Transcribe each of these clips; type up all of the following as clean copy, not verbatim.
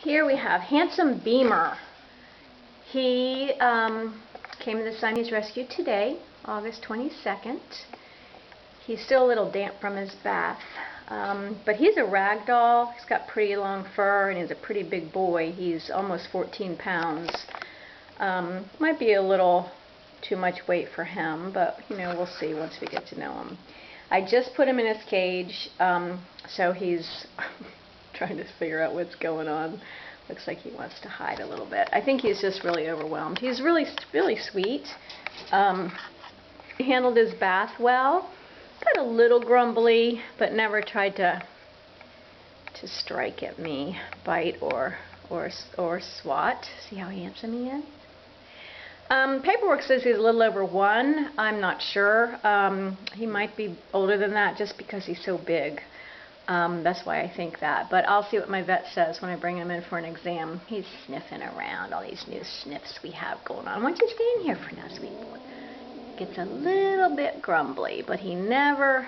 Here we have handsome Beamer. He came to the Siamese Rescue today, August 22nd. He's still a little damp from his bath, but he's a rag doll. He's got pretty long fur and he's a pretty big boy. He's almost 14 pounds. Might be a little too much weight for him, but you know, we'll see once we get to know him. I just put him in his cage, so he's trying to figure out what's going on. Looks like he wants to hide a little bit. I think he's just really overwhelmed. He's really sweet. He handled his bath well. Got a little grumbly, but never tried to strike at me, bite or swat. See how handsome he is? Paperwork says he's a little over 1. I'm not sure. He might be older than that just because he's so big. That's why I think that. But I'll see what my vet says when I bring him in for an exam. He's sniffing around, all these new sniffs we have going on. Why don't you stay in here for now, sweet boy? Gets a little bit grumbly, but he never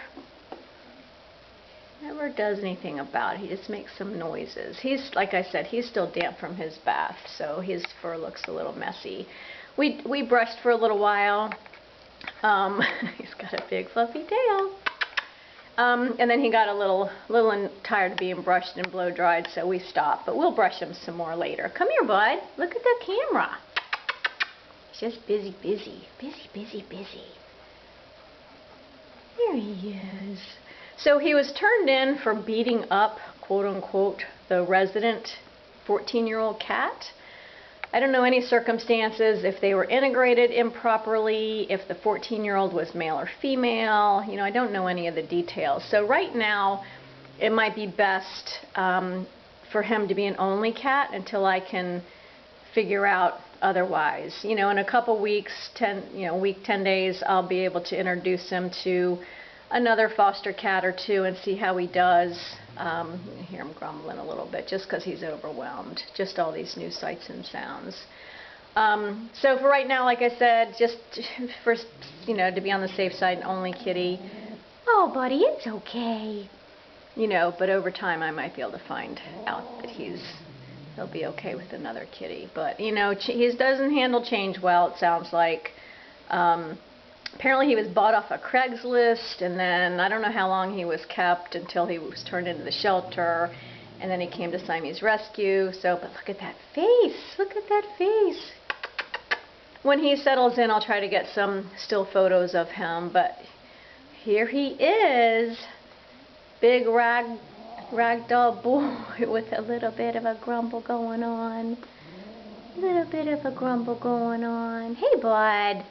does anything about it. He just makes some noises. He's, like I said, he's still damp from his bath, so his fur looks a little messy. We brushed for a little while. He's got a big fluffy tail. And then he got a little tired of being brushed and blow dried, so we stopped. But we'll brush him some more later. Come here, bud. Look at the camera. He's just busy. There he is. So he was turned in for beating up, quote unquote, the resident 14-year-old cat. I don't know any circumstances, if they were integrated improperly, if the 14-year-old was male or female. You know, I don't know any of the details. So right now, it might be best for him to be an only cat until I can figure out otherwise. You know, in a couple weeks, 10 days, I'll be able to introduce him to another foster cat or two and see how he does. You hear him grumbling a little bit just because he's overwhelmed. Just all these new sights and sounds. So for right now, like I said, just for, you know, to be on the safe side, an only kitty. Oh, buddy, it's okay. You know, but over time I might be able to find out that he'll be okay with another kitty. But, you know, he doesn't handle change well, it sounds like. Apparently he was bought off of Craigslist, and then I don't know how long he was kept until he was turned into the shelter, and then he came to Siamese Rescue. So, but look at that face. Look at that face. When he settles in, I'll try to get some still photos of him, but here he is. Big ragdoll boy with a little bit of a grumble going on. Hey, bud.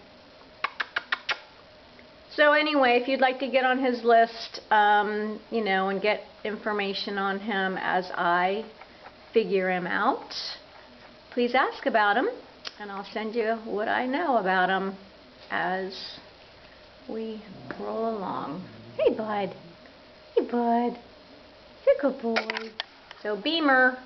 So anyway, if you'd like to get on his list, you know, and get information on him as I figure him out, please ask about him, and I'll send you what I know about him as we roll along. Hey, bud. Hey, bud. You're a good boy. So Beamer.